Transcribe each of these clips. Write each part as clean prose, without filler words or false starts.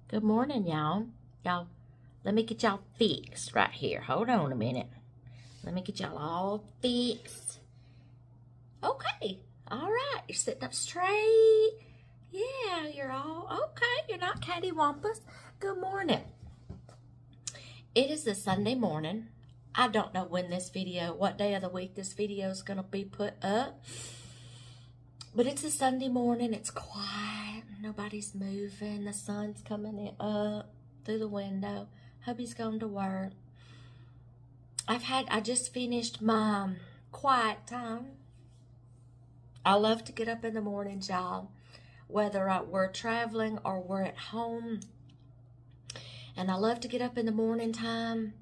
Good morning, y'all. Y'all, let me get y'all fixed right here. Hold on a minute. Let me get y'all all fixed. Okay. All right. You're sitting up straight. Yeah, you're all okay. You're not cattywampus. Good morning. It is a Sunday morning. I don't know when what day of the week this video is going to be put up. But it's a Sunday morning. It's quiet. Nobody's moving. The sun's coming up through the window. Hubby's going to work. I just finished my quiet time. I love to get up in the mornings, y'all. Whether we're traveling or we're at home. And I love to get up in the morning time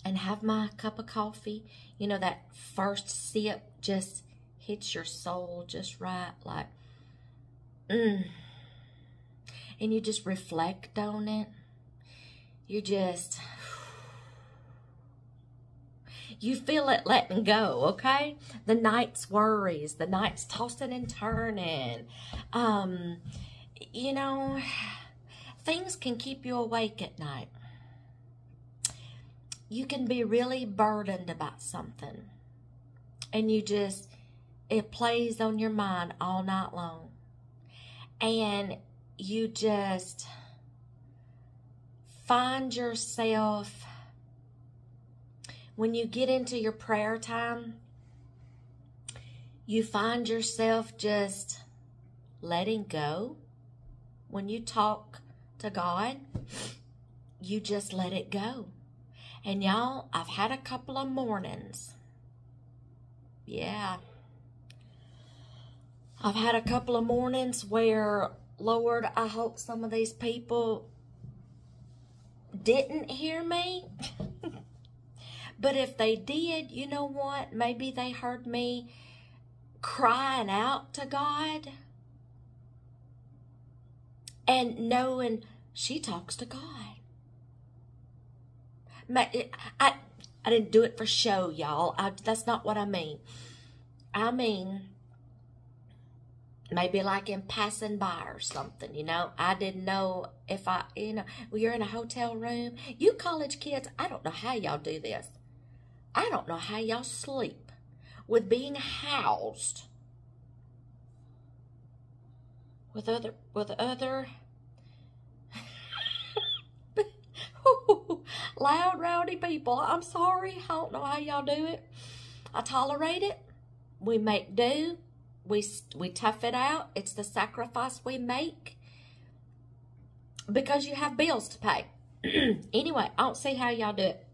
and have my cup of coffee. You know, that first sip just hits your soul just right, like, and you just reflect on it. You feel it letting go, okay? The night's worries, the night's tossing and turning. You know, things can keep you awake at night. You can be really burdened about something, and it plays on your mind all night long. And you just find yourself, when you get into your prayer time, you find yourself just letting go. When you talk to God, you just let it go. And y'all, I've had a couple of mornings. Yeah. I've had a couple of mornings where, Lord, I hope some of these people didn't hear me. But if they did, you know what? Maybe they heard me crying out to God and knowing she talks to God. I didn't do it for show, y'all. That's not what I mean. I mean, maybe like in passing by or something, you know. I didn't know if when you're in a hotel room. You college kids, I don't know how y'all do this. I don't know how y'all sleep with being housed with other loud, rowdy people. I'm sorry. I don't know how y'all do it. I tolerate it. We make do. We tough it out. It's the sacrifice we make because you have bills to pay. Anyway, I don't see how y'all do it.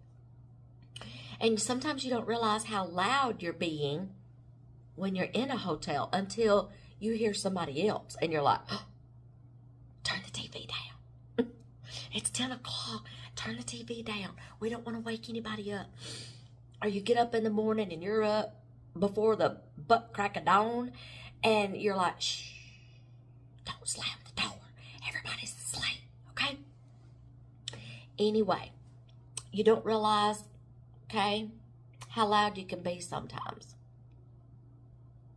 And sometimes you don't realize how loud you're being when you're in a hotel until you hear somebody else. And you're like, oh, turn the TV down. It's 10 o'clock. Turn the TV down. We don't want to wake anybody up. Or you get up in the morning and you're up before the butt crack of dawn. And you're like, shh, don't slam the door. Everybody's asleep, okay? Anyway, you don't realize, okay, how loud you can be sometimes.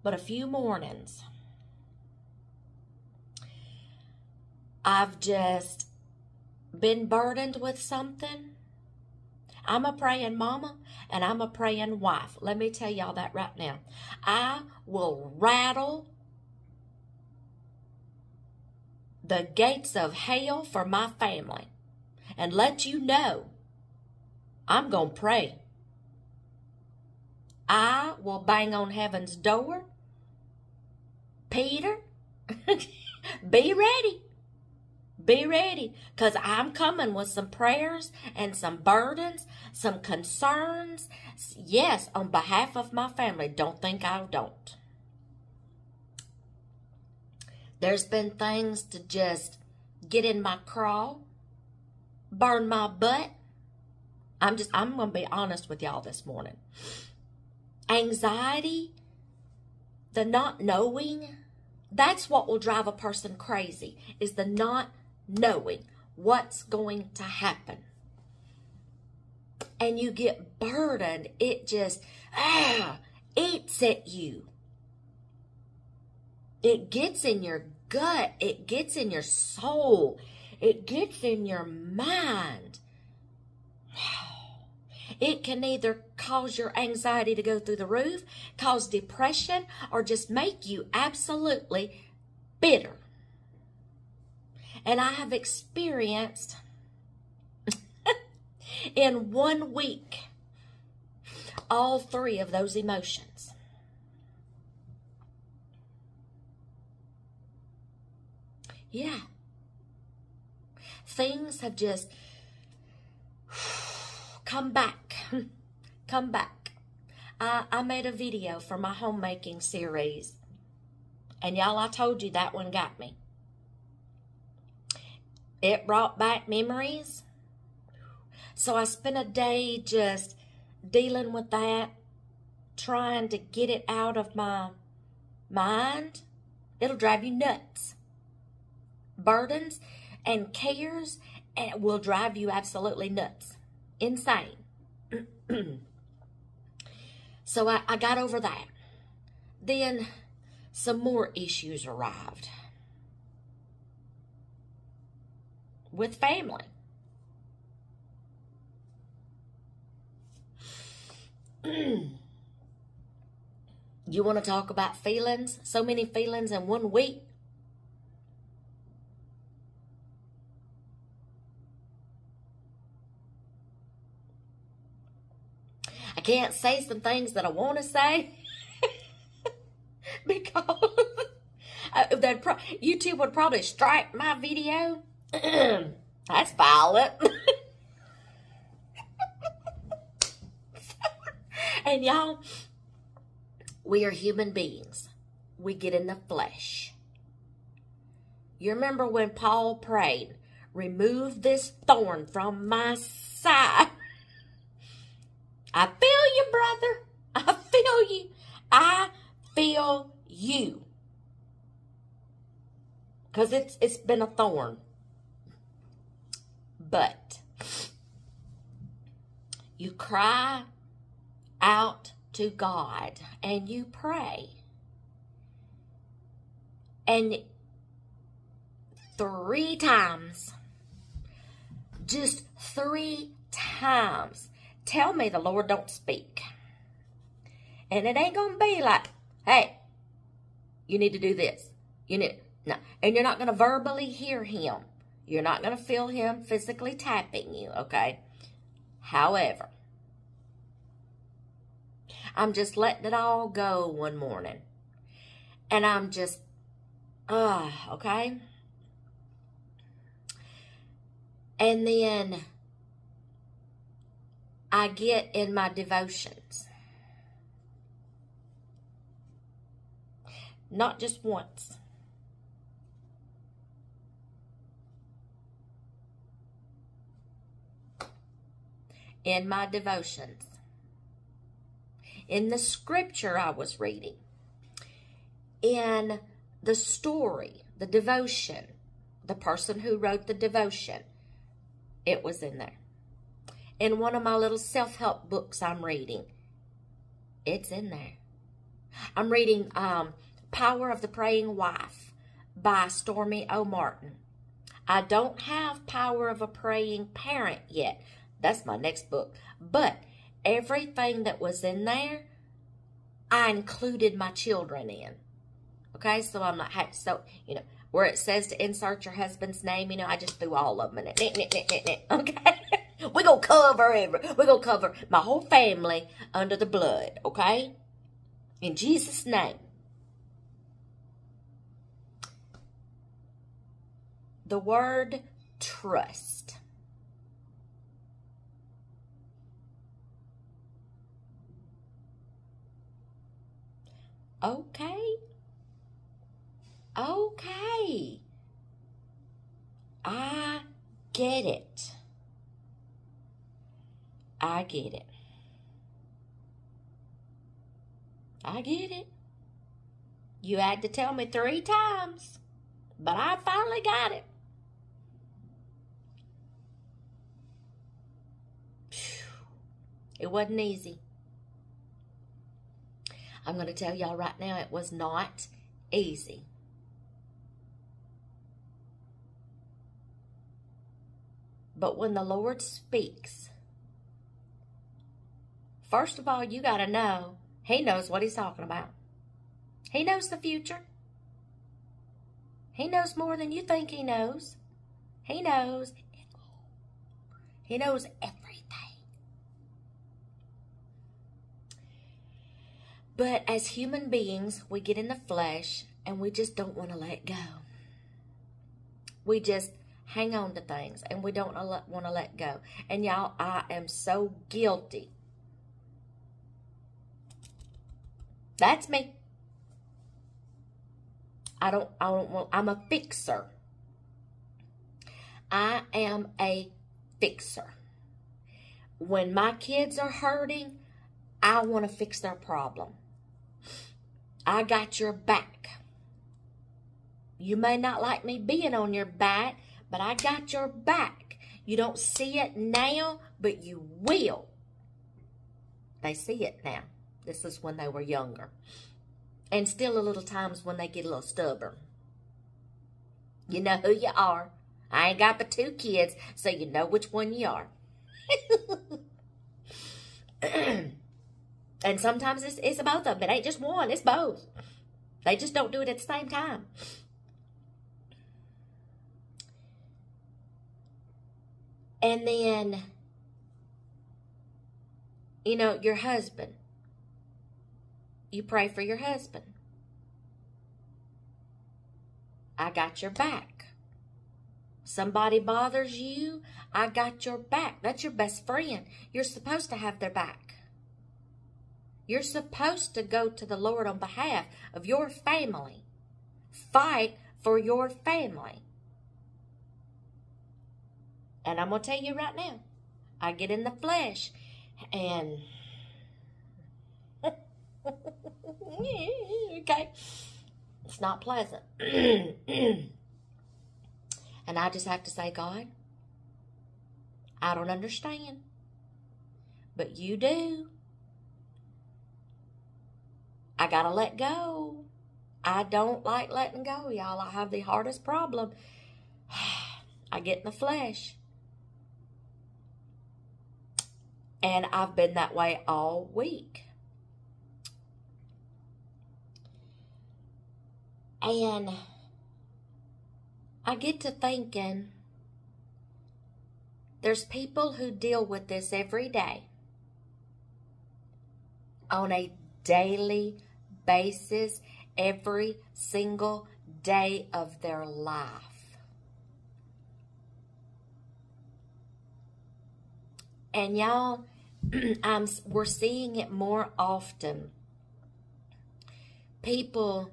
But a few mornings, I've just been burdened with something. I'm a praying mama and I'm a praying wife. Let me tell y'all that right now. I will rattle the gates of hell for my family and let you know I'm going to pray. I will bang on heaven's door. Peter, be ready. Be ready, because I'm coming with some prayers and some burdens, some concerns. Yes, on behalf of my family. Don't think I don't. There's been things to just get in my craw, burn my butt. I'm going to be honest with y'all this morning. Anxiety, the not knowing, that's what will drive a person crazy, is the not knowing what's going to happen. And you get burdened. It just eats at you. It gets in your gut. It gets in your soul. it gets in your mind. It can either cause your anxiety to go through the roof, cause depression, or just make you absolutely bitter. And I have experienced in 1 week all 3 of those emotions. Yeah. Things have just come back. Come back. I made a video for my homemaking series. And y'all, I told you that one got me. It brought back memories. So I spent a day just dealing with that, trying to get it out of my mind. It'll drive you nuts. Burdens and cares will drive you absolutely nuts. Insane. So I got over that. Then some more issues arrived. With family. You want to talk about feelings? So many feelings in 1 week. I can't say some things that I want to say because YouTube would probably strike my video. That's violent. And y'all, we are human beings. We get in the flesh. You remember when Paul prayed, remove this thorn from my side. I feel you, brother. I feel you. I feel you. Because it's been a thorn. But you cry out to God and you pray. And 3 times, just 3 times, tell me the Lord don't speak. And it ain't going to be like, hey, you need to do this. No. And you're not going to verbally hear him. You're not going to feel him physically tapping you, okay? However, I'm just letting it all go one morning. And I'm just, okay? And then I get in my devotions. Not just once. In my devotions. In the scripture I was reading. In the story, the devotion, the person who wrote the devotion, it was in there. In one of my little self-help books I'm reading, it's in there. I'm reading Power of the Praying Wife by Stormy O. Martin. I don't have Power of a Praying Parent yet. That's my next book. But everything that was in there, I included my children in. Okay, so I'm like, hey, so, where it says to insert your husband's name, I just threw all of them in it. Okay? We're going to cover my whole family under the blood, okay? In Jesus' name. The word trust. Okay. Okay. I get it. I get it. I get it. You had to tell me 3 times, but I finally got it. It wasn't easy. I'm going to tell y'all right now, it was not easy. But when the Lord speaks, first of all, you got to know He knows what He's talking about. He knows the future. He knows more than you think He knows. He knows it all. He knows everything. But as human beings, we get in the flesh and we just don't want to let go. We just hang on to things and we don't want to let go. And y'all, I am so guilty. That's me. I'm a fixer. I am a fixer. When my kids are hurting, I want to fix their problem. I got your back. You may not like me being on your back, but I got your back. You don't see it now, but you will. They see it now. This is when they were younger. And still a little times when they get a little stubborn. You know who you are. I ain't got but 2 kids, so you know which one you are. And sometimes it's both of them. It ain't just one, it's both. They just don't do it at the same time. And then, you know, your husband. You pray for your husband. I got your back. Somebody bothers you, I got your back. That's your best friend. You're supposed to have their back. You're supposed to go to the Lord on behalf of your family. Fight for your family. And I'm going to tell you right now, I get in the flesh and... okay. It's not pleasant. And I just have to say, God, I don't understand. But you do. I got to let go. I don't like letting go, y'all. I have the hardest problem. I get in the flesh. And I've been that way all week. And I get to thinking, there's people who deal with this every day on a daily basis, every single day of their life. And y'all, we're seeing it more often. People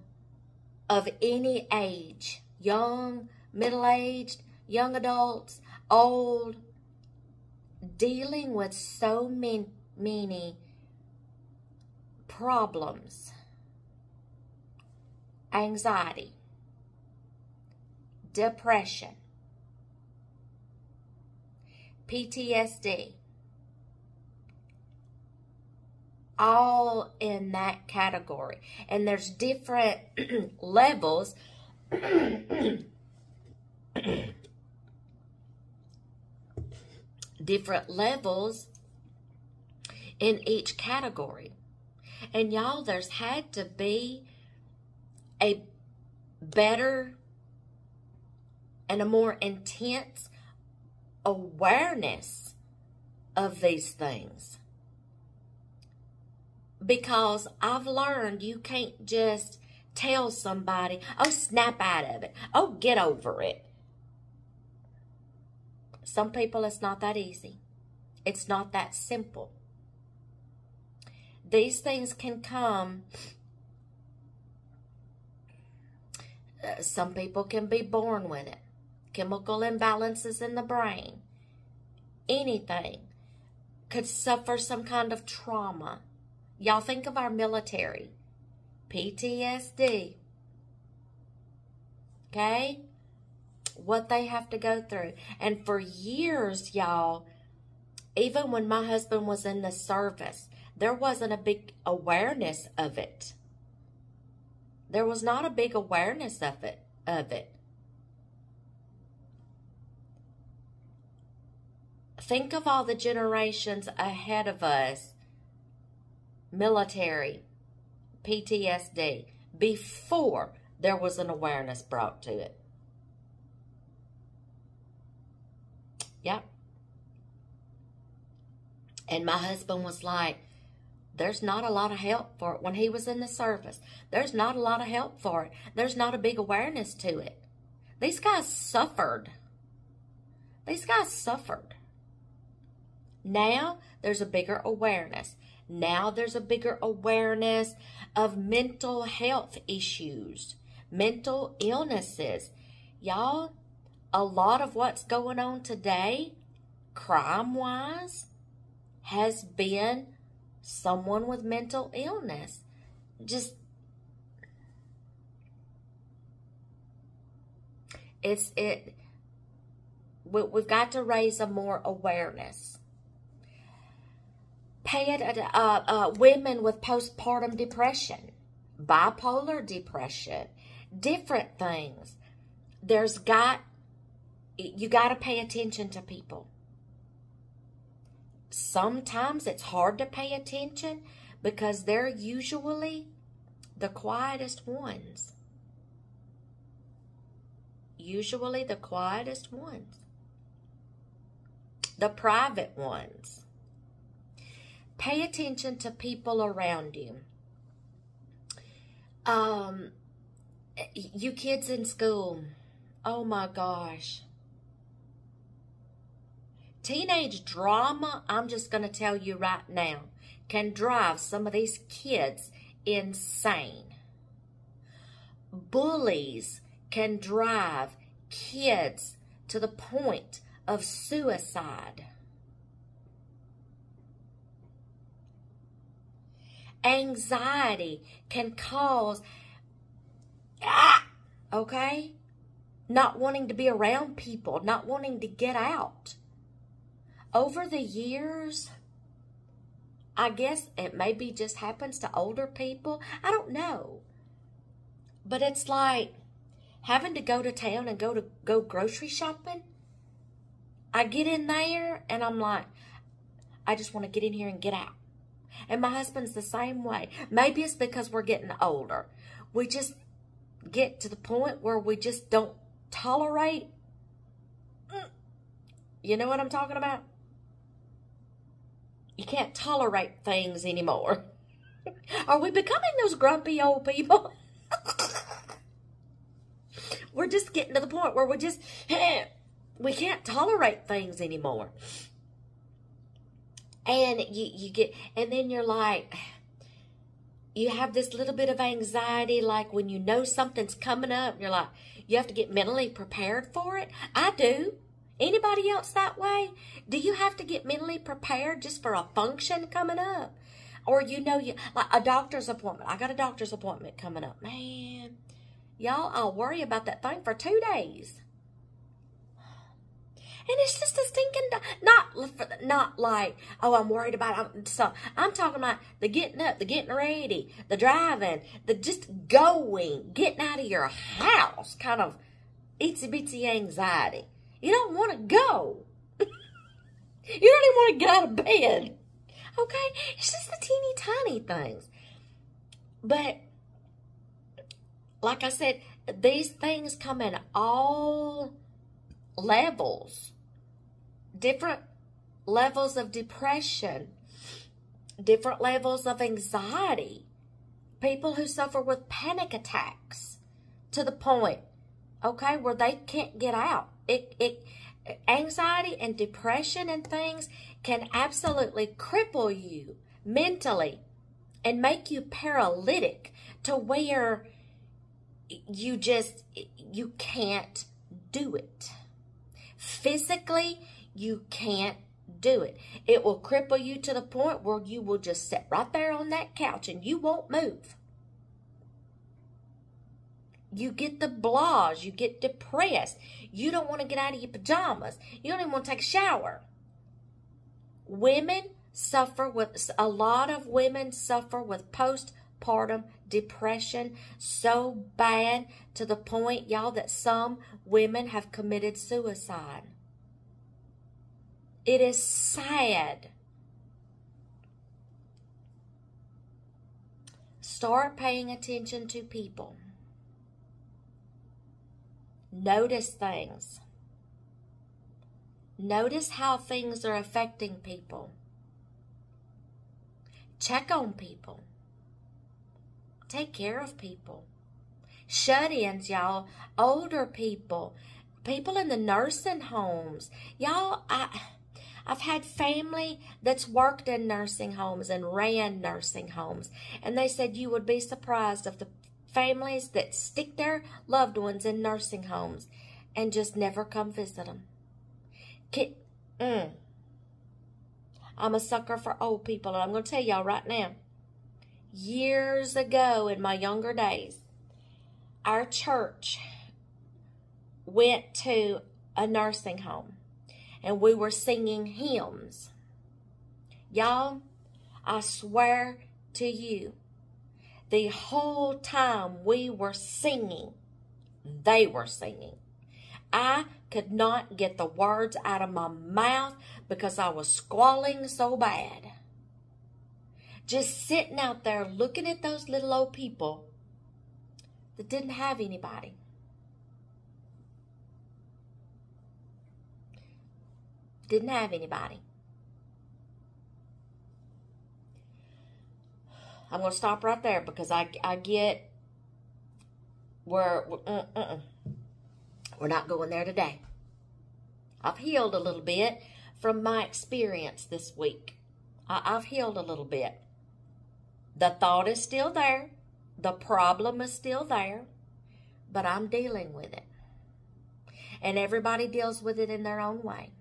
of any age, young, middle-aged, young adults, old, dealing with so many problems, anxiety, depression, PTSD, all in that category. And there's different levels different levels in each category. And y'all, there's had to be a better and a more intense awareness of these things. Because I've learned you can't just tell somebody, oh, snap out of it. Oh, get over it. Some people, it's not that easy. It's not that simple. These things can come. Some people can be born with it. Chemical imbalances in the brain. Anything. Could suffer some kind of trauma. Y'all think of our military. PTSD. Okay? What they have to go through. And for years, y'all, even when my husband was in the service, there wasn't a big awareness of it. There was not a big awareness of it. Think of all the generations ahead of us, military, PTSD, before there was an awareness brought to it. Yep. And my husband was like, there's not a lot of help for it. When he was in the service, there's not a lot of help for it. There's not a big awareness to it. These guys suffered. These guys suffered. Now there's a bigger awareness. Now there's a bigger awareness of mental health issues, mental illnesses. Y'all, a lot of what's going on today, crime-wise, has been someone with mental illness. We've got to raise a more awareness. Women with postpartum depression, bipolar depression, different things. You got to pay attention to people. Sometimes it's hard to pay attention because they're usually the quietest ones. Usually the quietest ones. The private ones. Pay attention to people around you. You kids in school. Oh my gosh. Teenage drama, I'm just going to tell you right now, can drive some of these kids insane. Bullies can drive kids to the point of suicide. Anxiety can cause, okay? Not wanting to be around people, not wanting to get out. Over the years, I guess it maybe just happens to older people. I don't know. But it's like having to go to town and go grocery shopping. I get in there and I'm like, I just want to get in here and get out. And my husband's the same way. Maybe it's because we're getting older. We just get to the point where we just don't tolerate. You know what I'm talking about? You can't tolerate things anymore. Are we becoming those grumpy old people? We're just getting to the point where we can't tolerate things anymore. And and then you're like, you have this little bit of anxiety, like when you know something's coming up, you're like, you have to get mentally prepared for it. I do. Anybody else that way? Do you have to get mentally prepared just for a function coming up? Or like a doctor's appointment. I got a doctor's appointment coming up. Man, y'all, I'll worry about that thing for 2 days. And it's just a stinking, not like, oh, I'm worried about it. So I'm talking about the getting up, the getting ready, the driving, the just going, getting out of your house, kind of itsy bitsy anxiety. You don't want to go. You don't even want to get out of bed. Okay? It's just the teeny tiny things. But, like I said, these things come in all levels. Different levels of depression. Different levels of anxiety. People who suffer with panic attacks to the point, okay, where they can't get out. Anxiety and depression and things can absolutely cripple you mentally and make you paralytic to where you can't do it. Physically, you can't do it. It will cripple you to the point where you will just sit right there on that couch and you won't move. You get the blahs. You get depressed. You don't want to get out of your pajamas. You don't even want to take a shower. A lot of women suffer with postpartum depression so bad to the point, y'all, that some women have committed suicide. It is sad. Start paying attention to people. Notice things. Notice how things are affecting people. Check on people. Take care of people. Shut-ins, y'all. Older people. People in the nursing homes. Y'all, I've had family that's worked in nursing homes and ran nursing homes. And they said you would be surprised of the families that stick their loved ones in nursing homes and just never come visit them. I'm a sucker for old people, and I'm going to tell y'all right now. Years ago, in my younger days, our church went to a nursing home, and we were singing hymns. Y'all, I swear to you, the whole time we were singing, they were singing. I could not get the words out of my mouth because I was squalling so bad. Just sitting out there looking at those little old people that didn't have anybody. Didn't have anybody. I'm going to stop right there because I get where we're not going there today. I've healed a little bit from my experience this week. I've healed a little bit. The thought is still there. The problem is still there. But I'm dealing with it. And everybody deals with it in their own way.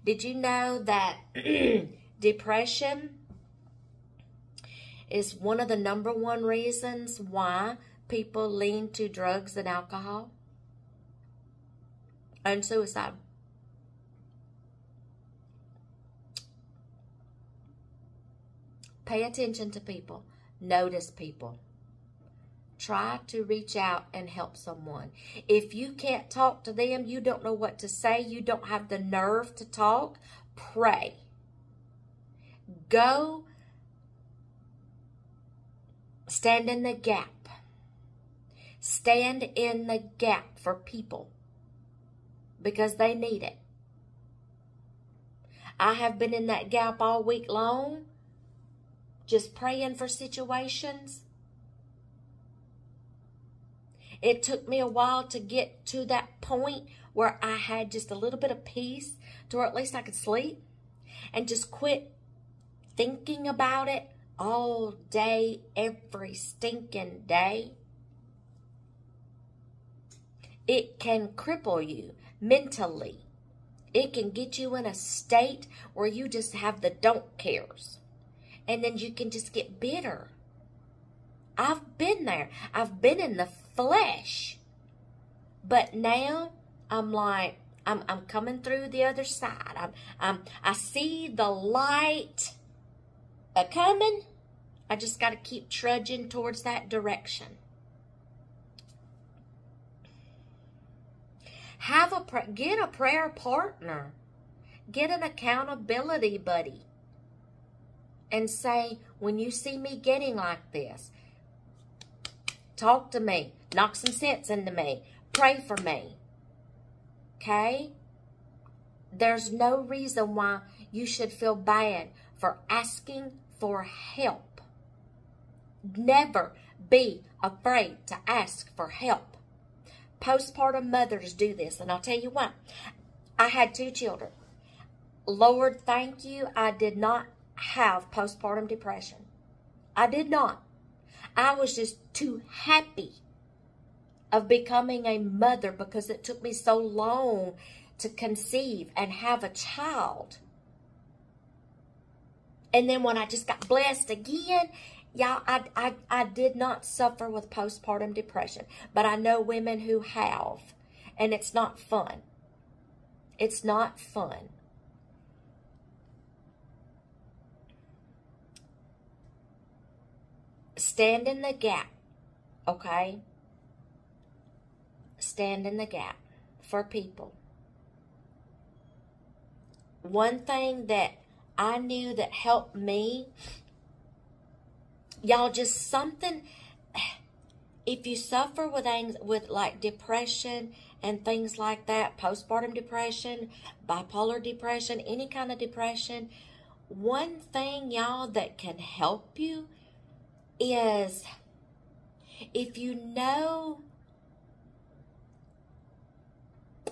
Did you know that depression is one of the #1 reasons why people lean to drugs and alcohol and suicide? Pay attention to people. Notice people. Try to reach out and help someone. If you can't talk to them, you don't know what to say, you don't have the nerve to talk, pray. Go stand in the gap. Stand in the gap for people because they need it. I have been in that gap all week long, just praying for situations. It took me a while to get to that point where I had just a little bit of peace to where at least I could sleep and just quit thinking about it all day, every stinking day. It can cripple you mentally. It can get you in a state where you just have the don't cares. And then you can just get bitter. I've been there. I've been in the flesh. But now I'm like, I'm coming through the other side. I see the light coming. I just got to keep trudging towards that direction. Get a prayer partner. Get an accountability buddy. And say, when you see me getting like this, talk to me. Knock some sense into me. Pray for me. Okay? There's no reason why you should feel bad for asking for help. Never be afraid to ask for help. Postpartum mothers do this, and I'll tell you why. I had 2 children. Lord, thank you, I did not have postpartum depression. I did not. I was just too happy of becoming a mother because it took me so long to conceive and have a child. And then when I just got blessed again, y'all, I did not suffer with postpartum depression. But I know women who have. And it's not fun. It's not fun. Stand in the gap, okay? Stand in the gap for people. one thing that I knew that helped me, y'all, just something, if you suffer with like depression and things like that, postpartum depression, bipolar depression, any kind of depression, one thing, y'all, that can help you is if you know,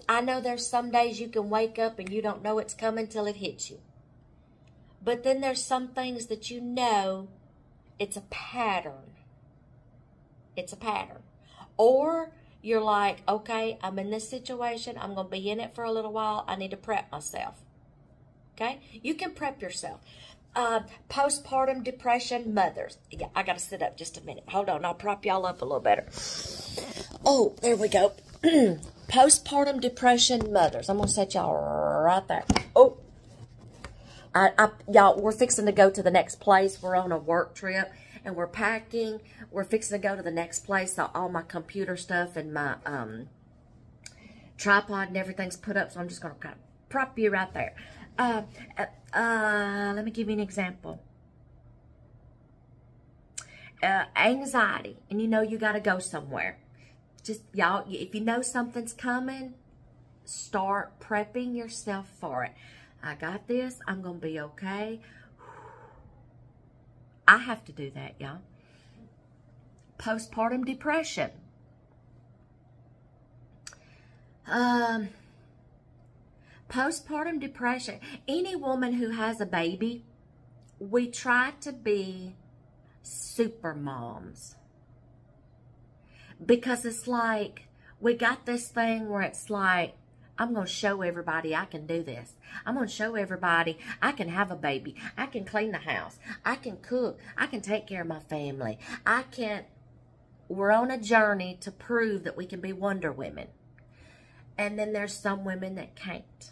I know there's some days you can wake up and you don't know it's coming till it hits you. But then there's some things that you know it's a pattern. It's a pattern. Or you're like, okay, I'm in this situation. I'm going to be in it for a little while. I need to prep myself. Okay? You can prep yourself. Postpartum depression mothers. Yeah, I got to sit up just a minute. Hold on. I'll prop y'all up a little better. Oh, there we go. Postpartum depression mothers. I'm going to set y'all right there. Oh. Y'all, we're fixing to go to the next place. We're on a work trip and we're packing. We're fixing to go to the next place. So all my computer stuff and my tripod and everything's put up. So I'm just going to kind of prop you right there. Let me give you an example. Anxiety, and you know you got to go somewhere. Just, y'all, if you know something's coming, start prepping yourself for it. I got this. I'm going to be okay. I have to do that, y'all. Postpartum depression. Postpartum depression. Any woman who has a baby, we try to be super moms. Because it's like, we got this thing where it's like, I'm going to show everybody I can do this. I'm going to show everybody I can have a baby. I can clean the house. I can cook. I can take care of my family. We're on a journey to prove that we can be Wonder Women. And then there's some women that can't.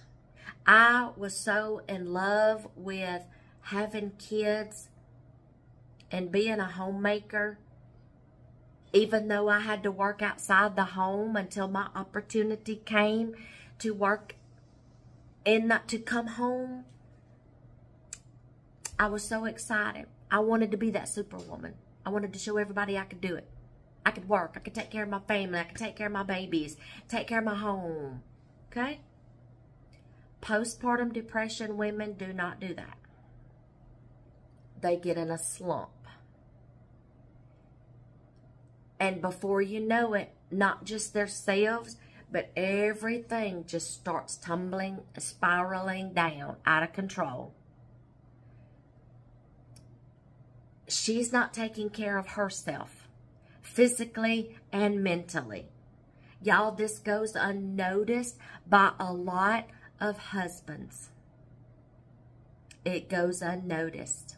I was so in love with having kids and being a homemaker, even though I had to work outside the home until my opportunity came to work and to come home. I was so excited. I wanted to be that superwoman. I wanted to show everybody I could do it. I could work. I could take care of my family. I could take care of my babies. Take care of my home. Okay? Postpartum depression women do not do that. They get in a slump. And before you know it, not just themselves, but everything just starts tumbling, spiraling down, out of control. She's not taking care of herself, physically and mentally. Y'all, this goes unnoticed by a lot of husbands. It goes unnoticed.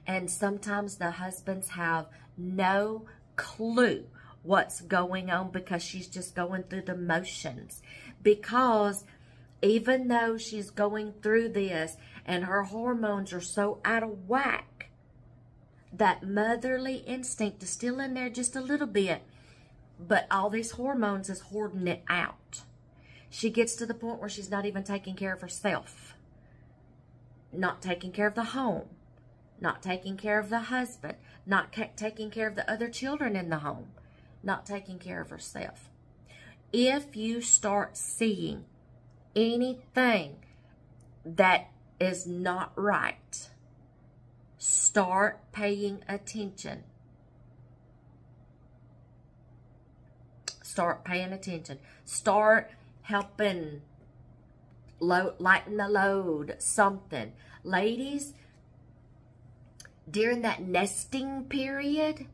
And sometimes the husbands have no clue what's going on because she's just going through the motions. Because even though she's going through this and her hormones are so out of whack, that motherly instinct is still in there just a little bit, but all these hormones is hoarding it out. She gets to the point where she's not even taking care of herself, not taking care of the home, not taking care of the husband, not taking care of the other children in the home, not taking care of herself. If you start seeing anything that is not right, start paying attention. Start paying attention. Start helping lighten the load, something. Ladies, during that nesting period,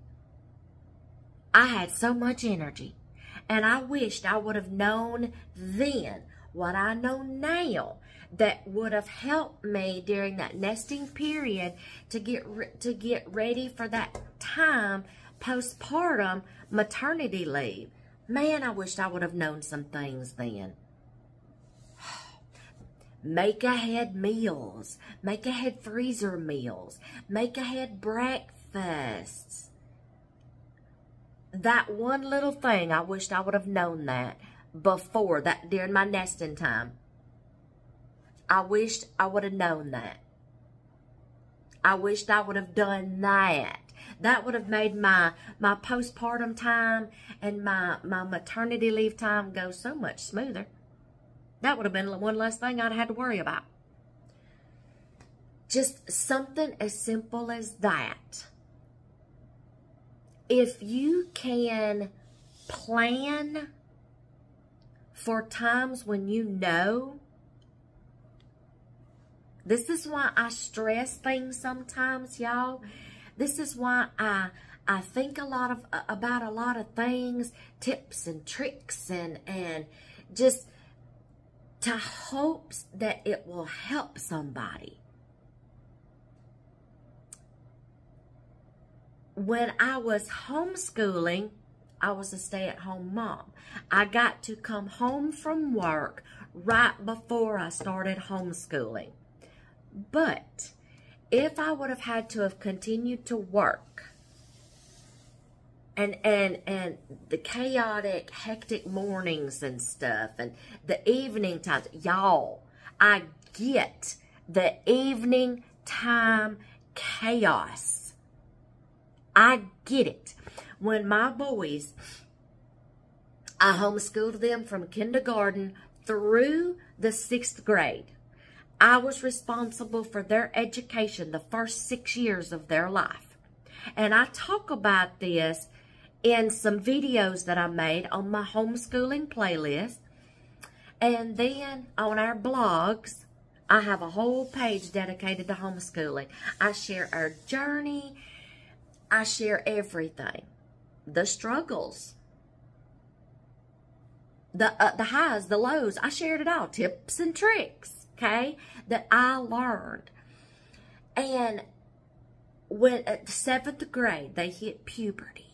I had so much energy. And I wished I would have known then what I know now that would have helped me during that nesting period to get ready for that time postpartum maternity leave. Man, I wished I would have known some things then. Make ahead meals. Make ahead freezer meals. Make ahead breakfasts. That one little thing, I wished I would have known that before, that during my nesting time. I wished I would have known that. I wished I would have done that. That would have made my postpartum time and my maternity leave time go so much smoother. That would have been one less thing I'd had to worry about. Just something as simple as that. If you can plan for times when you know, this is why I stress things sometimes, y'all. This is why I think about a lot of things, tips and tricks, and just to hopes that it will help somebody. When I was homeschooling, I was a stay-at-home mom. I got to come home from work right before I started homeschooling. But if I would have had to have continued to work and the chaotic, hectic mornings and stuff and the evening times, y'all, I get the evening time chaos. I get it. When my boys, I homeschooled them from kindergarten through the 6th grade. I was responsible for their education the first 6 years of their life. And I talk about this in some videos that I made on my homeschooling playlist. And then on our blogs, I have a whole page dedicated to homeschooling. I share our journey. I share everything. The struggles. The highs, the lows. I shared it all. Tips and tricks, okay, that I learned. And when at the 7th grade, they hit puberty.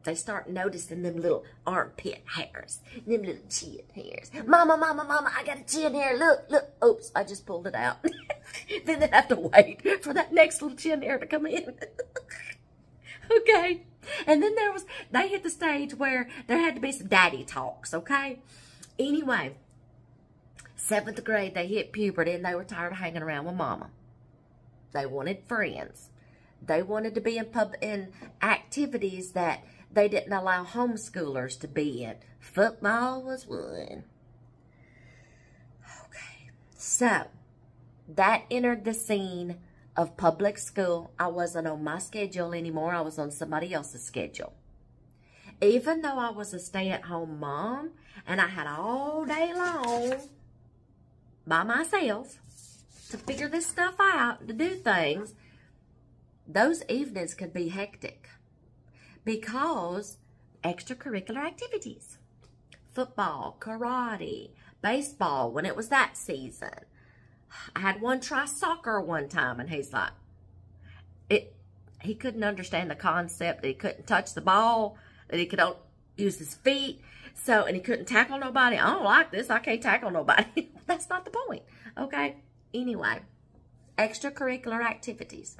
They start noticing them little armpit hairs, them little chin hairs. Mama, mama, mama, I got a chin hair. Look, look. Oops, I just pulled it out. Then they have to wait for that next little chin hair to come in. Okay. And then they hit the stage where there had to be some daddy talks, okay? Anyway, 7th grade, they hit puberty and they were tired of hanging around with mama. They wanted friends. They wanted to be in activities that they didn't allow homeschoolers to be in. Football was one. Okay. So, that entered the scene of public school. I wasn't on my schedule anymore. I was on somebody else's schedule. Even though I was a stay-at-home mom and I had all day long by myself to figure this stuff out, to do things, those evenings could be hectic because extracurricular activities, football, karate, baseball, when it was that season. I had one try soccer one time, and he's like, he couldn't understand the concept that he couldn't touch the ball, that he could use his feet, and he couldn't tackle nobody. I don't like this. I can't tackle nobody. That's not the point, okay? Anyway, extracurricular activities.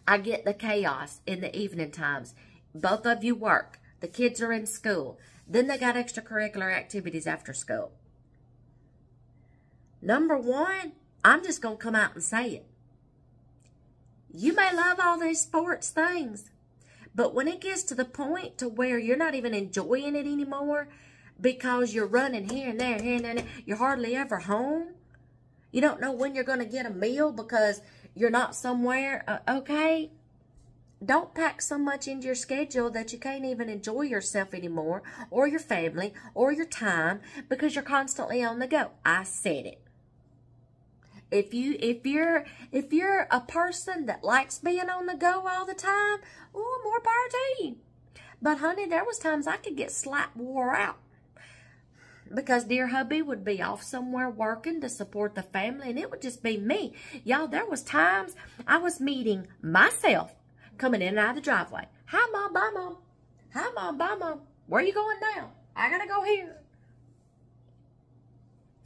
I get the chaos in the evening times. Both of you work. The kids are in school. Then they got extracurricular activities after school. Number one, I'm just going to come out and say it. You may love all these sports things, but when it gets to the point to where you're not even enjoying it anymore because you're running here and there, you're hardly ever home. You don't know when you're going to get a meal because you're not somewhere, okay? Don't pack so much into your schedule that you can't even enjoy yourself anymore, or your family, or your time, because you're constantly on the go. I said it. If you're a person that likes being on the go all the time, oh, more power to you. But honey, there was times I could get slap wore out because dear hubby would be off somewhere working to support the family, and it would just be me. Y'all, there was times I was meeting myself coming in and out of the driveway. Hi, Mom, bye, Mom. Hi, Mom, bye, Mom. Where are you going now? I gotta go here.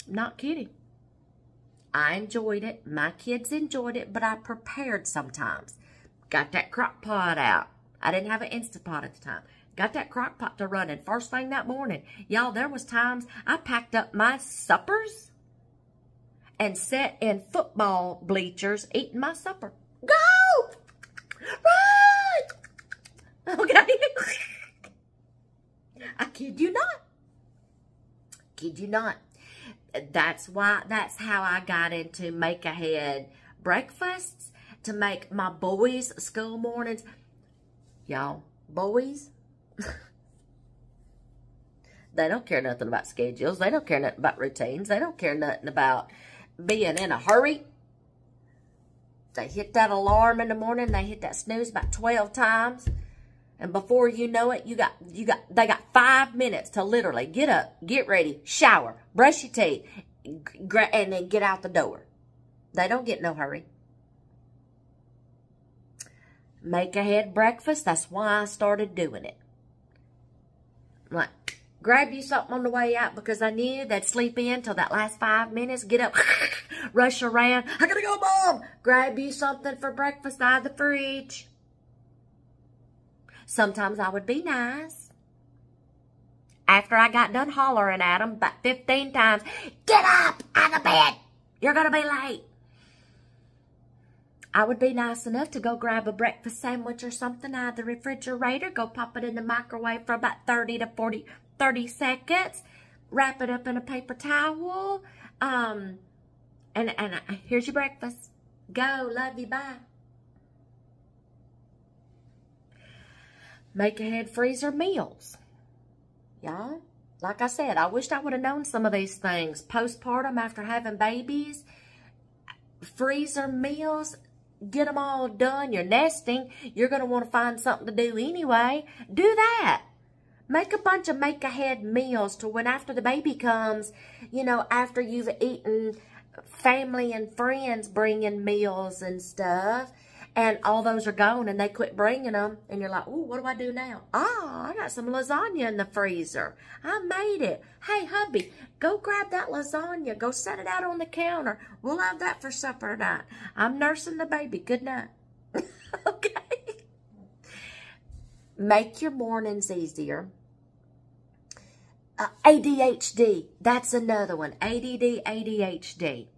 Not kidding. I enjoyed it. My kids enjoyed it, but I prepared sometimes. Got that crock pot out. I didn't have an Instapot at the time. Got that crock pot to running first thing that morning. Y'all, there was times I packed up my suppers and sat in football bleachers eating my supper. Go! Run! Okay? I kid you not. Kid you not. That's how I got into make-ahead breakfasts to make my boys' school mornings. Y'all, boys, they don't care nothing about schedules. They don't care nothing about routines. They don't care nothing about being in a hurry. They hit that alarm in the morning. They hit that snooze about 12 times. And before you know it, they got 5 minutes to literally get up, get ready, shower, brush your teeth, and then get out the door. They don't get no hurry. Make ahead breakfast. That's why I started doing it. Like, grab you something on the way out because I knew they'd sleep in till that last 5 minutes. Get up, rush around. I gotta go, Mom. Grab you something for breakfast out of the fridge. Sometimes I would be nice. After I got done hollering at them about 15 times, get up out of bed. You're going to be late. I would be nice enough to go grab a breakfast sandwich or something out of the refrigerator, go pop it in the microwave for about 30 seconds, wrap it up in a paper towel, and here's your breakfast. Go, love you, bye. Make ahead freezer meals. Y'all, like I said, I wished I would have known some of these things. Postpartum after having babies, freezer meals, get them all done. You're nesting. You're going to want to find something to do anyway. Do that. Make a bunch of make-ahead meals to when after the baby comes, you know, after you've eaten, family and friends bringing meals and stuff. And all those are gone and they quit bringing them. And you're like, ooh, what do I do now? Oh, I got some lasagna in the freezer. I made it. Hey, hubby, go grab that lasagna. Go set it out on the counter. We'll have that for supper tonight. I'm nursing the baby. Good night. Okay. Make your mornings easier. ADHD. That's another one. ADD, ADHD.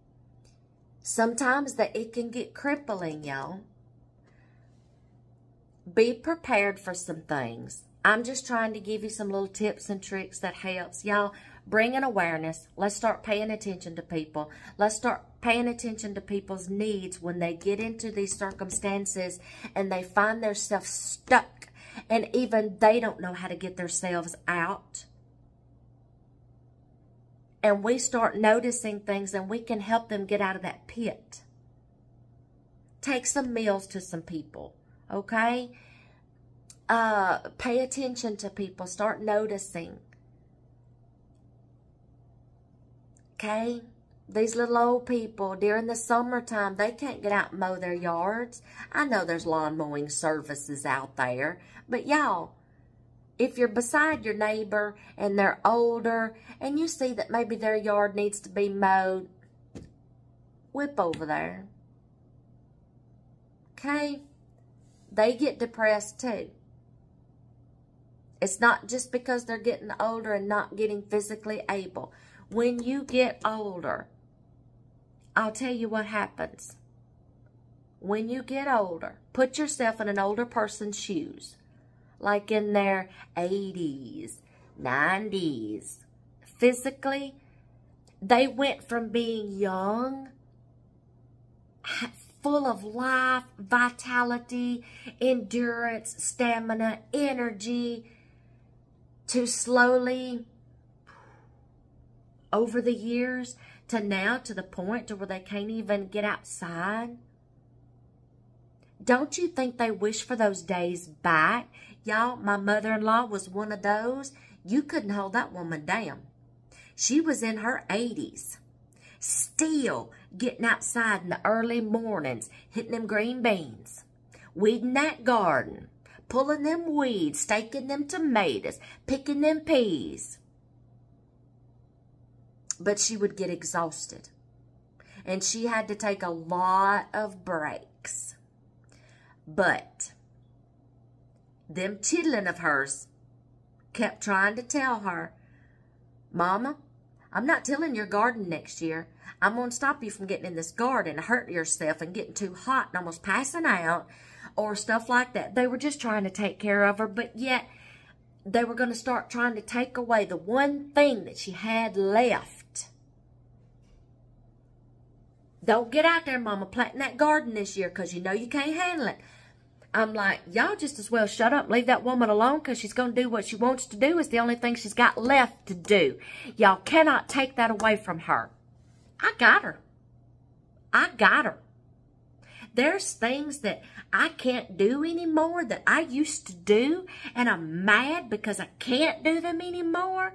Sometimes it can get crippling, y'all. Be prepared for some things. I'm just trying to give you some little tips and tricks that helps. Y'all, bring an awareness. Let's start paying attention to people. Let's start paying attention to people's needs when they get into these circumstances and they find themselves stuck and even they don't know how to get themselves out. And we start noticing things and we can help them get out of that pit. Take some meals to some people. Okay? Pay attention to people. Start noticing. Okay? These little old people, during the summertime, they can't get out and mow their yards. I know there's lawn mowing services out there. But y'all, if you're beside your neighbor and they're older and you see that maybe their yard needs to be mowed, whip over there. Okay? They get depressed too. It's not just because they're getting older and not getting physically able. When you get older, I'll tell you what happens. When you get older, put yourself in an older person's shoes. Like in their 80s, 90s. Physically, they went from being young, full of life, vitality, endurance, stamina, energy, to slowly, over the years, to now, to the point to where they can't even get outside. Don't you think they wish for those days back? Y'all, my mother-in-law was one of those. You couldn't hold that woman down. She was in her 80s. Still getting outside in the early mornings, hitting them green beans, weeding that garden, pulling them weeds, staking them tomatoes, picking them peas. But she would get exhausted. And she had to take a lot of breaks. But them children of hers kept trying to tell her, Mama, I'm not tilling your garden next year. I'm going to stop you from getting in this garden and hurting yourself and getting too hot and almost passing out or stuff like that. They were just trying to take care of her, but yet they were going to start trying to take away the one thing that she had left. Don't get out there, Mama, planting that garden this year because you know you can't handle it. I'm like, y'all just as well shut up and leave that woman alone because she's going to do what she wants to do. It's the only thing she's got left to do. Y'all cannot take that away from her. I got her. I got her. There's things that I can't do anymore that I used to do, and I'm mad because I can't do them anymore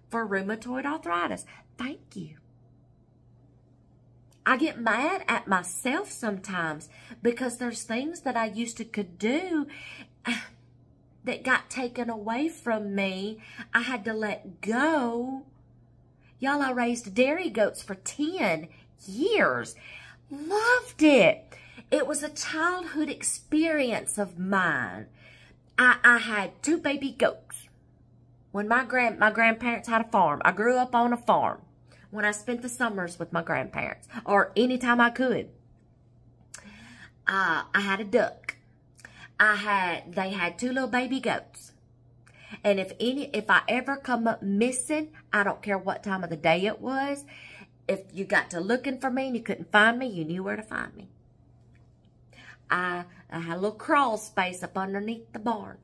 for rheumatoid arthritis. Thank you. I get mad at myself sometimes because there's things that I used to could do that got taken away from me. I had to let go. Y'all, I raised dairy goats for 10 years. Loved it. It was a childhood experience of mine. I had 2 baby goats. When my grandparents had a farm, I grew up on a farm. When I spent the summers with my grandparents, or anytime I could. I had a duck. They had 2 little baby goats. And if I ever come up missing, I don't care what time of the day it was, if you got to looking for me and you couldn't find me, you knew where to find me. I had a little crawl space up underneath the barn.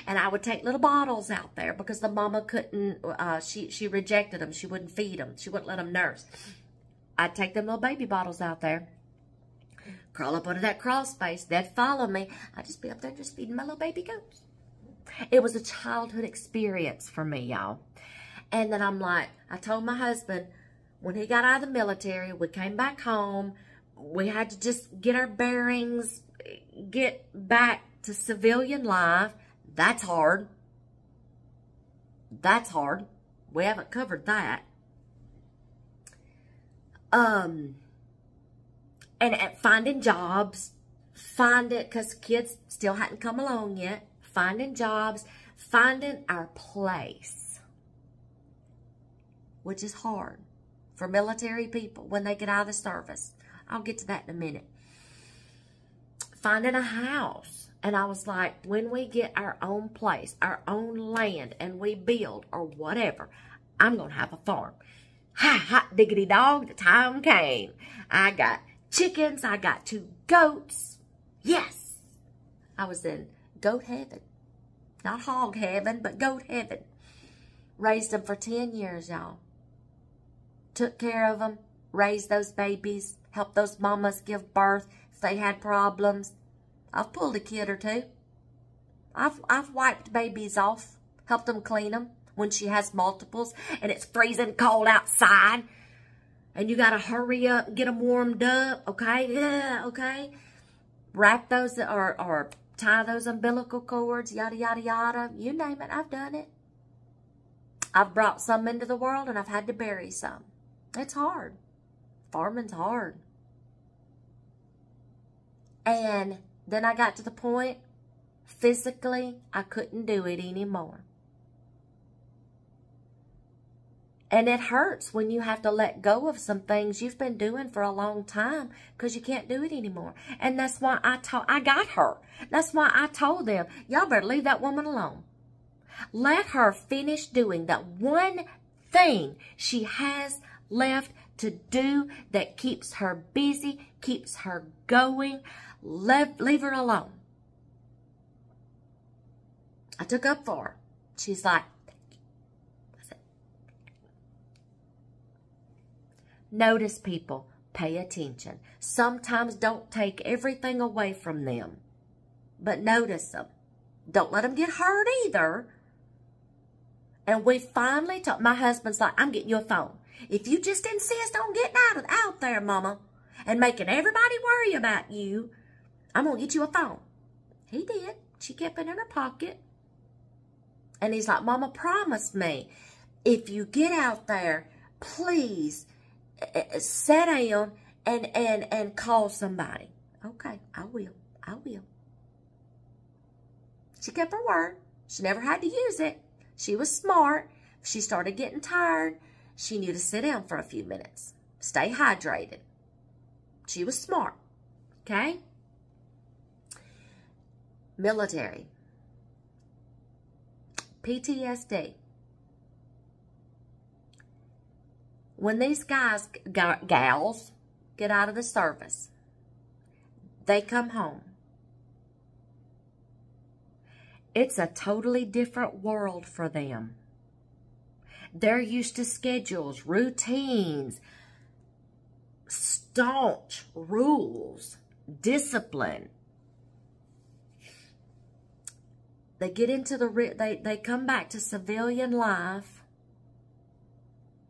And I would take little bottles out there because the mama couldn't, she rejected them. She wouldn't feed them. She wouldn't let them nurse. I'd take them little baby bottles out there, crawl up under that crawl space. They'd follow me. I'd just be up there just feeding my little baby goats. It was a childhood experience for me, y'all. And then I'm like, I told my husband, when he got out of the military, we came back home. We had to just get our bearings, get back to civilian life. That's hard. That's hard. We haven't covered that. And finding jobs, because kids still hadn't come along yet. Finding jobs, finding our place, which is hard for military people when they get out of the service. I'll get to that in a minute. Finding a house. And I was like, when we get our own place, our own land, and we build or whatever, I'm going to have a farm. Ha, hot diggity dog, the time came. I got chickens. I got 2 goats. Yes. I was in goat heaven. Not hog heaven, but goat heaven. Raised them for 10 years, y'all. Took care of them. Raised those babies. Helped those mamas give birth if they had problems. I've pulled a kid or 2. I've wiped babies off, helped them clean them when she has multiples and it's freezing cold outside and you got to hurry up and get them warmed up, okay? Yeah, okay? Wrap those or tie those umbilical cords, yada, yada, yada. You name it, I've done it. I've brought some into the world and I've had to bury some. It's hard. Farming's hard. And then I got to the point, physically, I couldn't do it anymore. And it hurts when you have to let go of some things you've been doing for a long time because you can't do it anymore. And that's why I got her. That's why I told them, y'all better leave that woman alone. Let her finish doing that one thing she has left to do that keeps her busy, keeps her going. Leave her alone. I took up for her. She's like, thank you. I said, notice people, pay attention. Sometimes don't take everything away from them, but notice them. Don't let them get hurt either. And we finally talked. My husband's like, I'm getting you a phone. If you just insist on getting out there, Mama, and making everybody worry about you, I'm going to get you a phone. He did. She kept it in her pocket. And he's like, Mama, promise me, if you get out there, please sit down and call somebody. Okay, I will. I will. She kept her word. She never had to use it. She was smart. If she started getting tired, she knew to sit down for a few minutes. Stay hydrated. She was smart. Okay? Military. PTSD. When these guys, gals, get out of the service, they come home. It's a totally different world for them. They're used to schedules, routines, staunch rules, discipline. They get into they come back to civilian life.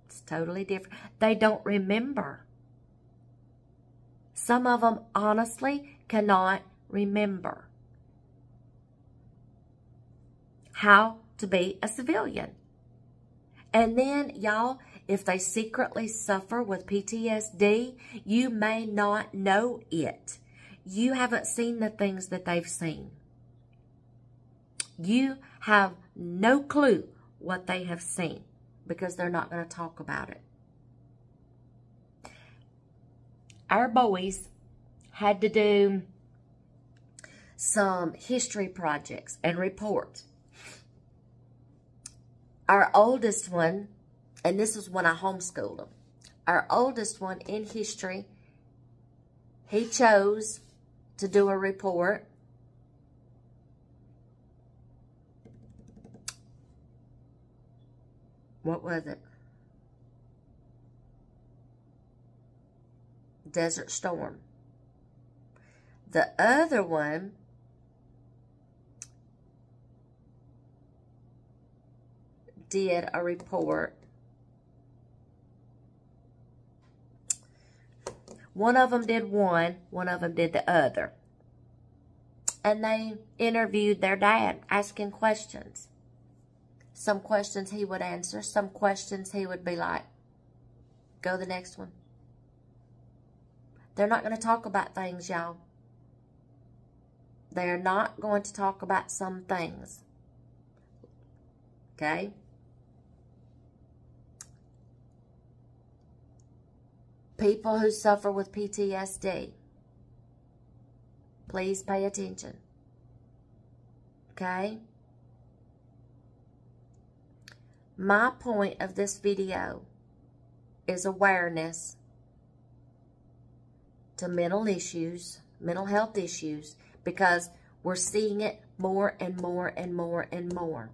It's totally different. They don't remember. Some of them honestly cannot remember how to be a civilian. And then, y'all, if they secretly suffer with PTSD, you may not know it. You haven't seen the things that they've seen. You have no clue what they have seen because they're not going to talk about it. Our boys had to do some history projects and reports. Our oldest one, and this is when I homeschooled them, our oldest one in history, he chose to do a report. What was it? Desert Storm. The other one did a report. One of them did one of them did the other. And they interviewed their dad, asking questions. Some questions he would answer, some questions he would be like, go the next one. They're not going to talk about things, y'all. They're not going to talk about some things. Okay? People who suffer with PTSD, please pay attention. Okay? My point of this video is awareness to mental issues, mental health issues, because we're seeing it more and more and more and more.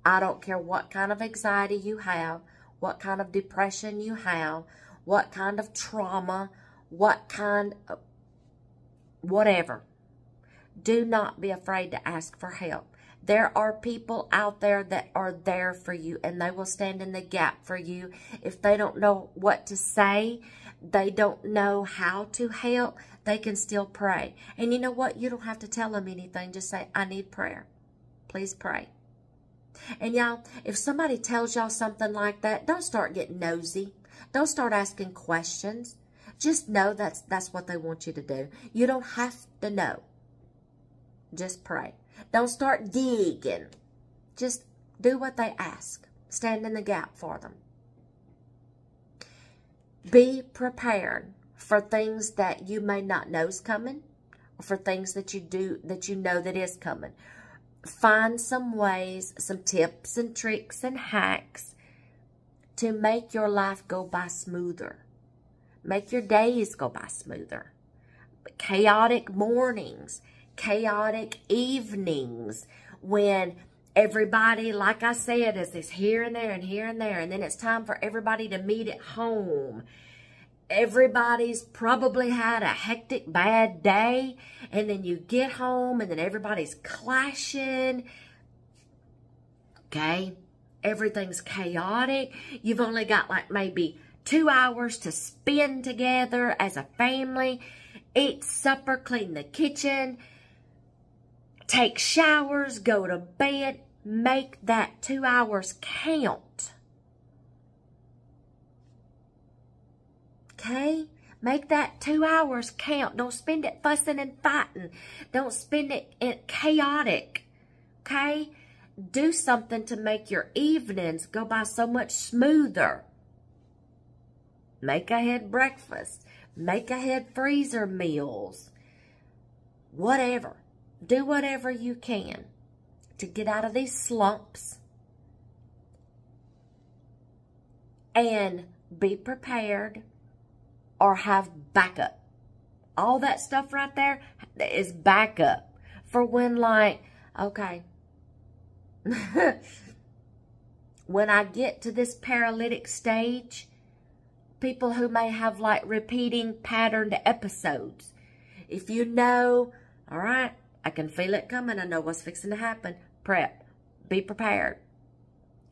I don't care what kind of anxiety you have, what kind of depression you have, what kind of trauma, what kind of whatever. Do not be afraid to ask for help. There are people out there that are there for you, and they will stand in the gap for you. If they don't know what to say, they don't know how to help, they can still pray. And you know what? You don't have to tell them anything. Just say, I need prayer. Please pray. And y'all, if somebody tells y'all something like that, don't start getting nosy. Don't start asking questions. Just know that's what they want you to do. You don't have to know. Just pray. Don't start digging. Just do what they ask. Stand in the gap for them. Be prepared for things that you may not know is coming, or for things that you do that you know that is coming. Find some ways, some tips and tricks and hacks to make your life go by smoother. Make your days go by smoother. Chaotic mornings, chaotic evenings, when everybody, like I said, is here and there and here and there, and then it's time for everybody to meet at home. Everybody's probably had a hectic, bad day, and then you get home, and then everybody's clashing. Okay? Everything's chaotic. You've only got like maybe 2 hours to spend together as a family. Eat supper, clean the kitchen, take showers, go to bed. Make that 2 hours count. Okay? Make that 2 hours count. Don't spend it fussing and fighting. Don't spend it in chaotic. Okay? Do something to make your evenings go by so much smoother. Make ahead breakfast. Make ahead freezer meals. Whatever. Do whatever you can to get out of these slumps. And be prepared or have backup. All that stuff right there is backup for when, like, okay, when I get to this paralytic stage, people who may have like repeating patterned episodes, if you know, all right, I can feel it coming, I know what's fixing to happen, prep, be prepared,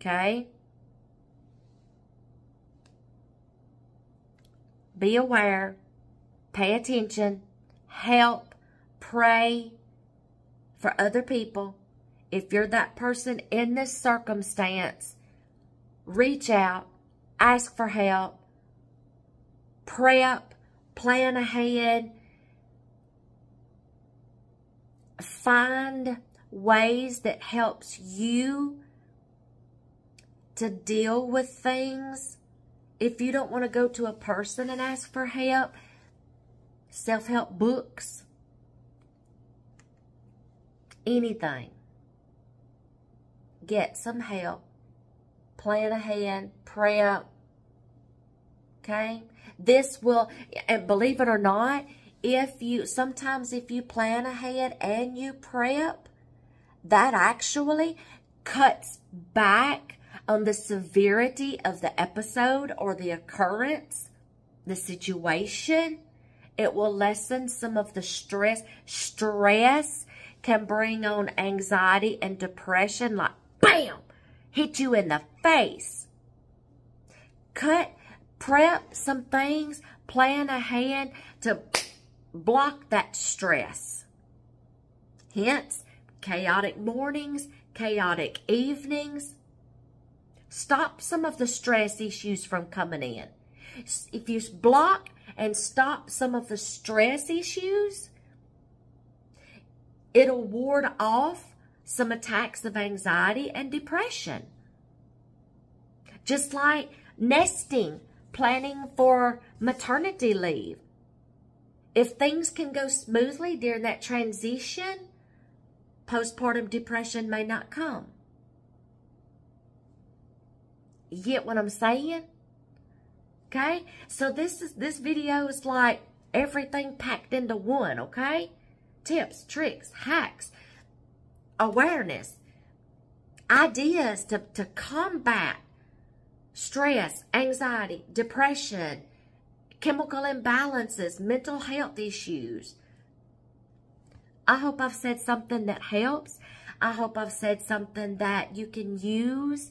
okay? Be aware, pay attention, help, pray for other people. If you're that person in this circumstance, reach out, ask for help, prep, plan ahead, find ways that helps you to deal with things. If you don't want to go to a person and ask for help, self-help books, anything. Get some help. Plan ahead. Prep. Okay? This will, and believe it or not, sometimes if you plan ahead and you prep, that actually cuts back on the severity of the episode or the occurrence, the situation. It will lessen some of the stress. Stress can bring on anxiety and depression, like, bam, hit you in the face. Prep some things, plan ahead to block that stress. Hence, chaotic mornings, chaotic evenings. Stop some of the stress issues from coming in. If you block and stop some of the stress issues, it'll ward off some attacks of anxiety and depression. Just like nesting, planning for maternity leave. If things can go smoothly during that transition, postpartum depression may not come. You get what I'm saying? Okay? So this video is like everything packed into one, okay? Tips, tricks, hacks, awareness, ideas to combat stress, anxiety, depression, chemical imbalances, mental health issues. I hope I've said something that helps. I hope I've said something that you can use.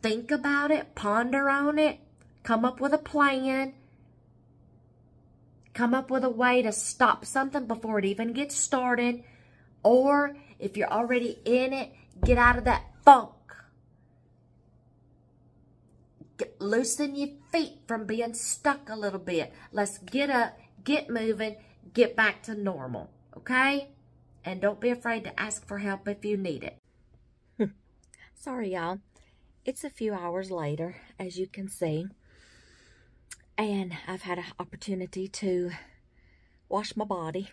Think about it, ponder on it, come up with a plan, come up with a way to stop something before it even gets started. Or if you're already in it, get out of that funk. Loosen your feet from being stuck a little bit. Let's get up, get moving, get back to normal, okay? And don't be afraid to ask for help if you need it. Sorry, y'all. It's a few hours later, as you can see. And I've had an opportunity to wash my body.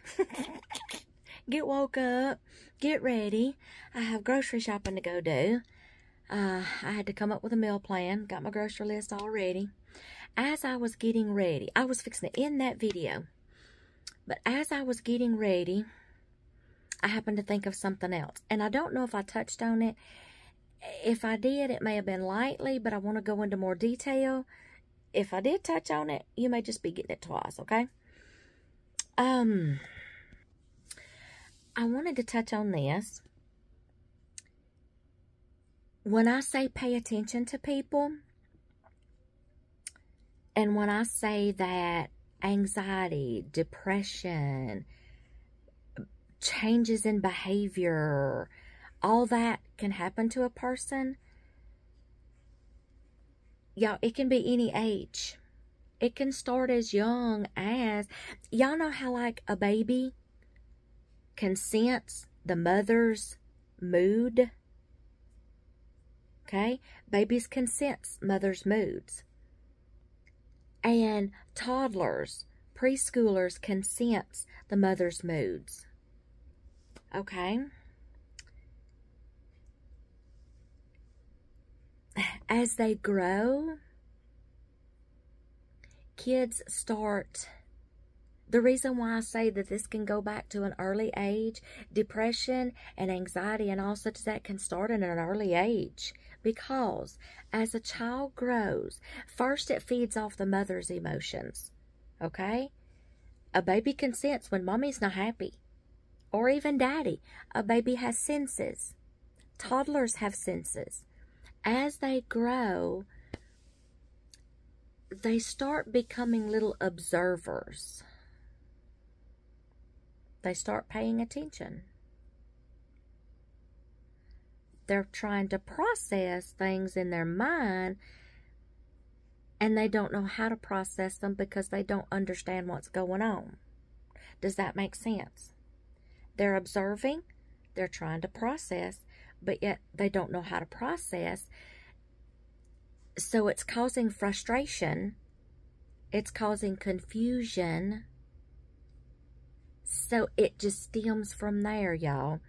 Get woke up, get ready. I have grocery shopping to go do. I had to come up with a meal plan. Got my grocery list all ready. As I was getting ready, I was fixing to end that video. But as I was getting ready, I happened to think of something else. And I don't know if I touched on it. If I did, it may have been lightly, but I want to go into more detail. If I did touch on it, you may just be getting it twice, okay? I wanted to touch on this. When I say pay attention to people, and when I say that anxiety, depression, changes in behavior, all that can happen to a person, y'all, it can be any age. It can start as young as, y'all know how like a baby can sense the mother's mood? Okay? Babies can sense mother's moods. And toddlers, preschoolers can sense the mother's moods. Okay? As they grow, kids start, the reason why I say that this can go back to an early age, depression and anxiety and all such as that can start at an early age. Because as a child grows, first it feeds off the mother's emotions. Okay? A baby can sense when mommy's not happy. Or even daddy. A baby has senses. Toddlers have senses. As they grow, they start becoming little observers. They start paying attention. They're trying to process things in their mind, and they don't know how to process them because they don't understand what's going on. Does that make sense? They're observing, they're trying to process, but yet they don't know how to process. So it's causing frustration. It's causing confusion. So it just stems from there, y'all.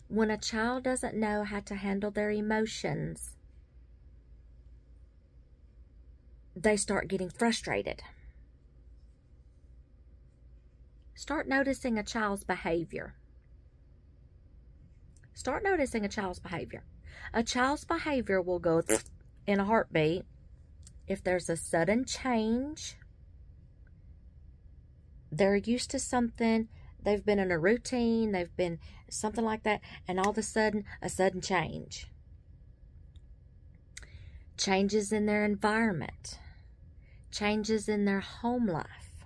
When a child doesn't know how to handle their emotions, they start getting frustrated. Start noticing a child's behavior. Start noticing a child's behavior. A child's behavior will go in a heartbeat if there's a sudden change. They're used to something. They've been in a routine. They've been something like that. And all of a sudden change. Changes in their environment. Changes in their home life.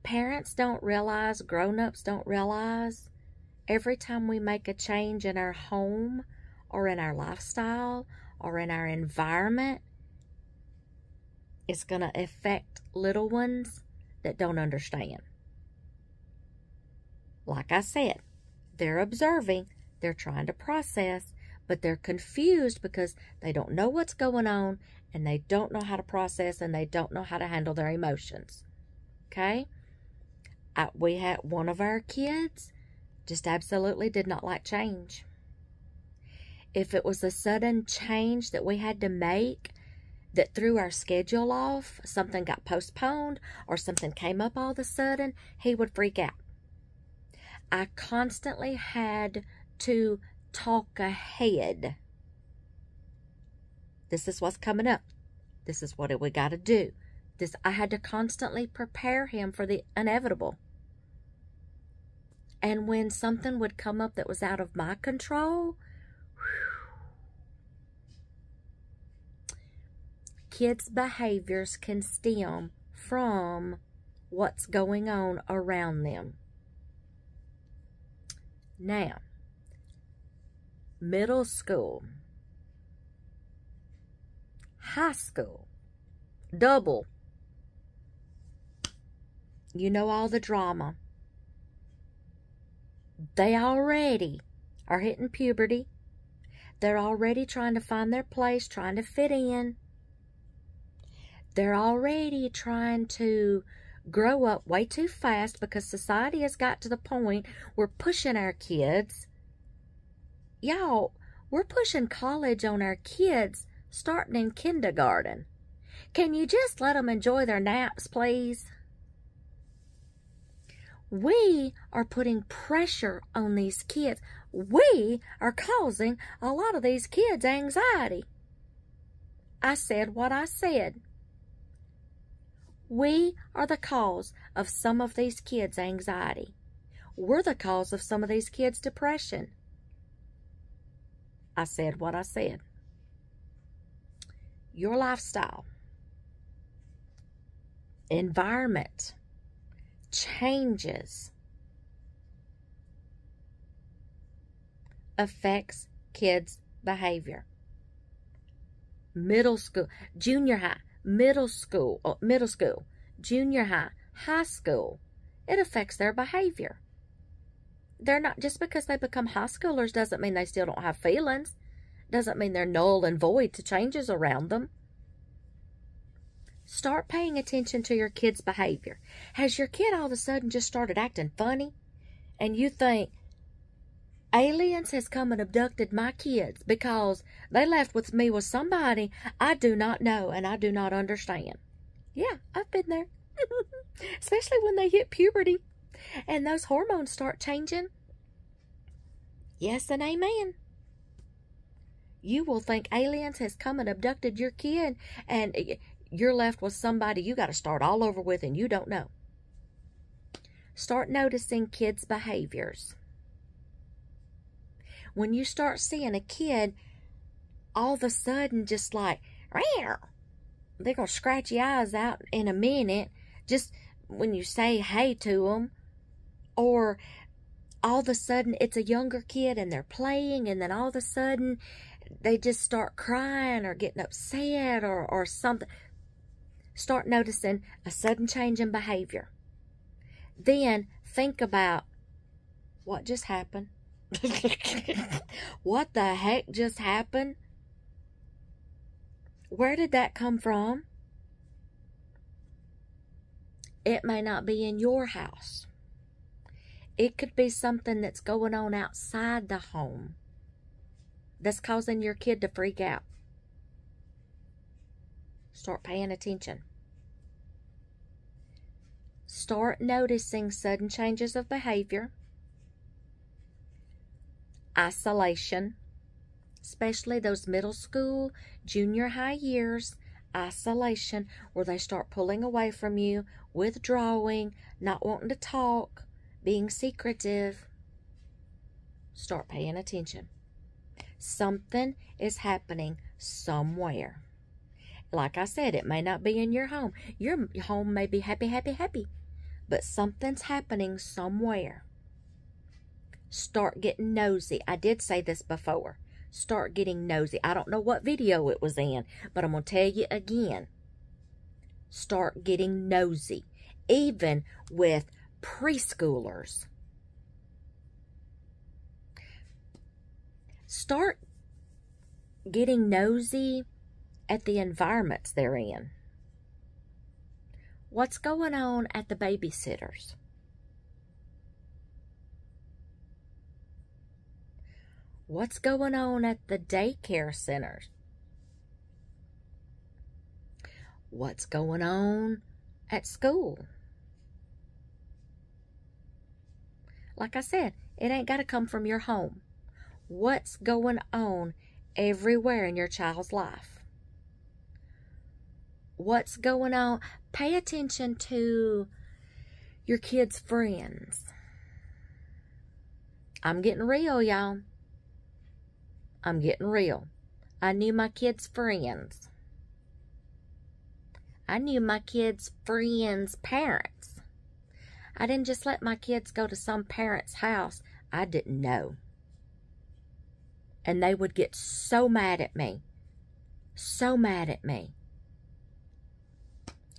Parents don't realize, grown-ups don't realize, every time we make a change in our home or in our lifestyle or in our environment, it's going to affect little ones that don't understand. Like I said, they're observing, they're trying to process, but they're confused because they don't know what's going on and they don't know how to process and they don't know how to handle their emotions. Okay? We had one of our kids just absolutely did not like change. If it was a sudden change that we had to make that threw our schedule off, something got postponed or something came up all of a sudden, he would freak out. I constantly had to talk ahead. This is what's coming up. This is what we got to do. I had to constantly prepare him for the inevitable. And when something would come up that was out of my control, kids' behaviors can stem from what's going on around them. Now, middle school, high school, double. You know all the drama. They already are hitting puberty. They're already trying to find their place, trying to fit in. They're already trying to grow up way too fast because society has got to the point we're pushing our kids. Y'all, we're pushing college on our kids starting in kindergarten. Can you just let them enjoy their naps, please? We are putting pressure on these kids. We are causing a lot of these kids anxiety. I said what I said. We are the cause of some of these kids' anxiety. We're the cause of some of these kids' depression. I said what I said. Your lifestyle, environment, changes affects kids' behavior. middle school, junior high, middle school, junior high, high school. It affects their behavior. They're not, just because they become high schoolers doesn't mean they still don't have feelings. Doesn't mean they're null and void to changes around them. Start paying attention to your kid's behavior. Has your kid all of a sudden just started acting funny? And you think, aliens has come and abducted my kids because they left with me with somebody I do not know and I do not understand. Yeah, I've been there. Especially when they hit puberty and those hormones start changing. Yes and amen. You will think aliens has come and abducted your kid and you're left with somebody you got to start all over with and you don't know. Start noticing kids' behaviors. When you start seeing a kid all of a sudden just like, they're going to scratch your eyes out in a minute just when you say hey to them. Or all of a sudden it's a younger kid and they're playing and then all of a sudden they just start crying or getting upset or something. Start noticing a sudden change in behavior. Then think about what just happened. What the heck just happened? Where did that come from? It may not be in your house. It could be something that's going on outside the home that's causing your kid to freak out. Start paying attention. Start noticing sudden changes of behavior. Isolation, especially those middle school, junior high years. Isolation, where they start pulling away from you, withdrawing, not wanting to talk, being secretive. Start paying attention. Something is happening somewhere. Like I said, it may not be in your home. Your home may be happy, happy, happy. But something's happening somewhere. Start getting nosy. I did say this before. Start getting nosy. I don't know what video it was in, but I'm going to tell you again. Start getting nosy. Even with preschoolers. Start getting nosy at the environments they're in. What's going on at the babysitters? What's going on at the daycare centers? What's going on at school? Like I said, it ain't got to come from your home. What's going on everywhere in your child's life? What's going on? Pay attention to your kids' friends. I'm getting real, y'all. I'm getting real. I knew my kids' friends. I knew my kids' friends' parents. I didn't just let my kids go to some parent's house I didn't know. And they would get so mad at me. So mad at me.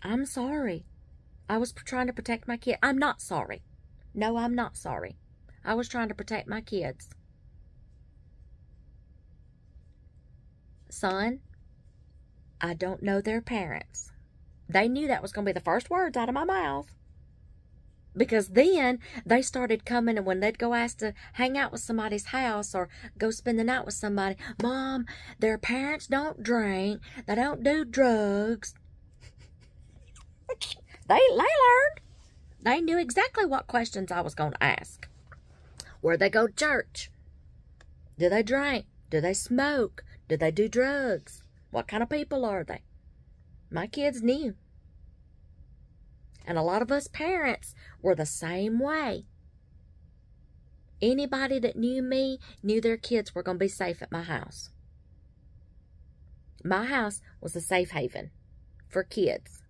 I'm sorry. I was trying to protect my kid. I'm not sorry. No, I'm not sorry. I was trying to protect my kids. Son, I don't know their parents. They knew that was going to be the first words out of my mouth. Because then they started coming, and when they'd go ask to hang out with somebody's house or go spend the night with somebody, Mom, their parents don't drink, they don't do drugs. They learned. They knew exactly what questions I was going to ask. Where they go to church? Do they drink? Do they smoke? Do they do drugs? What kind of people are they? My kids knew. And a lot of us parents were the same way. Anybody that knew me knew their kids were going to be safe at my house. My house was a safe haven for kids.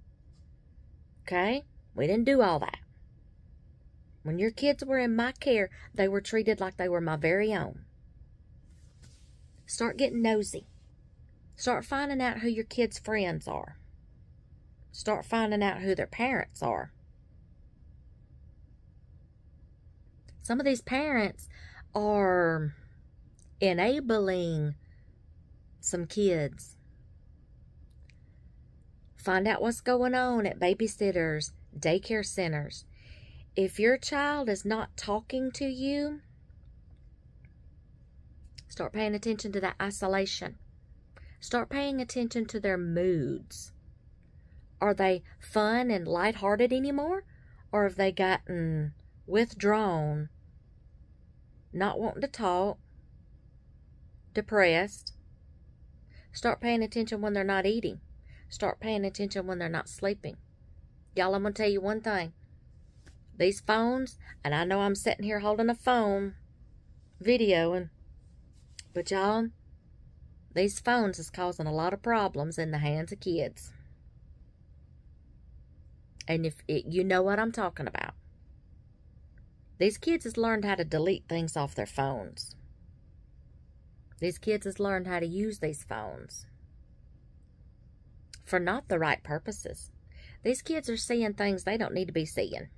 Okay? We didn't do all that. When your kids were in my care, they were treated like they were my very own. Start getting nosy. Start finding out who your kids' friends are. Start finding out who their parents are. Some of these parents are enabling some kids. Find out what's going on at babysitters, daycare centers. If your child is not talking to you, start paying attention to that isolation. Start paying attention to their moods. Are they fun and lighthearted anymore? Or have they gotten withdrawn, not wanting to talk, depressed? Start paying attention when they're not eating. Start paying attention when they're not sleeping. Y'all, I'm going to tell you one thing. These phones, and I know I'm sitting here holding a phone, videoing, but y'all, these phones is causing a lot of problems in the hands of kids. And you know what I'm talking about. These kids has learned how to delete things off their phones. These kids has learned how to use these phones for not the right purposes. These kids are seeing things they don't need to be seeing.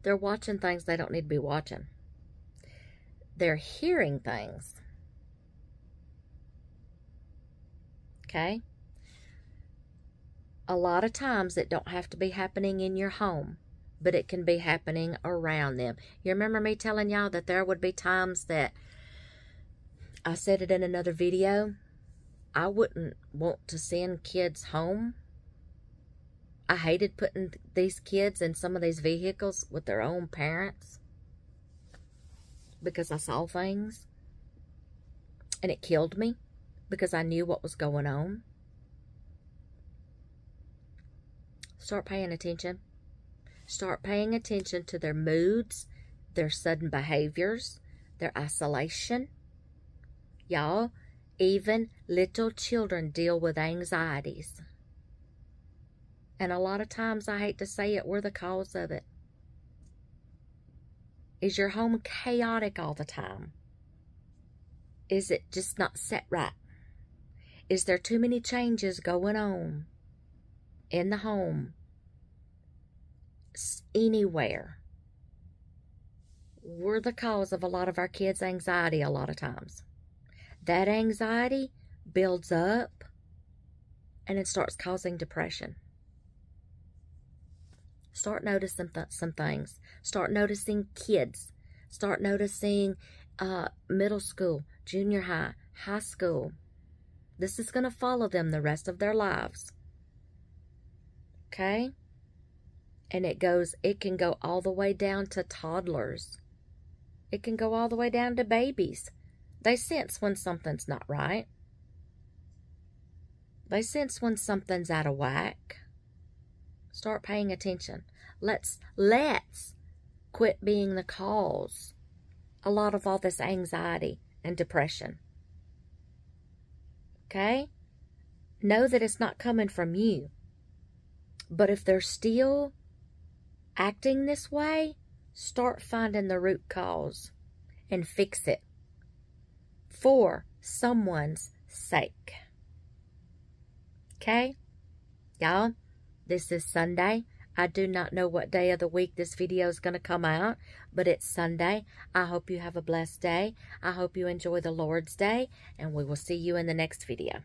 They're watching things they don't need to be watching. They're hearing things. Okay? A lot of times it don't have to be happening in your home, but it can be happening around them. You remember me telling y'all that there would be times that, I said it in another video, I wouldn't want to send kids home. I hated putting these kids in some of these vehicles with their own parents because I saw things and it killed me because I knew what was going on. Start paying attention. Start paying attention to their moods, their sudden behaviors, their isolation. Y'all, even little children deal with anxieties. And a lot of times, I hate to say it, we're the cause of it. Is your home chaotic all the time? Is it just not set right? Is there too many changes going on in the home? Anywhere. We're the cause of a lot of our kids' anxiety a lot of times. That anxiety builds up and it starts causing depression. Start noticing some things. Start noticing kids. Start noticing middle school, junior high, high school. This is going to follow them the rest of their lives. Okay? And it can go all the way down to toddlers. It can go all the way down to babies. They sense when something's not right. They sense when something's out of whack. Start paying attention. Let's quit being the cause a lot of all this anxiety and depression. Okay? Know that it's not coming from you. But if they're still acting this way, start finding the root cause and fix it for someone's sake. Okay? Y'all, this is Sunday. I do not know what day of the week this video is going to come out, but it's Sunday. I hope you have a blessed day. I hope you enjoy the Lord's Day, and we will see you in the next video.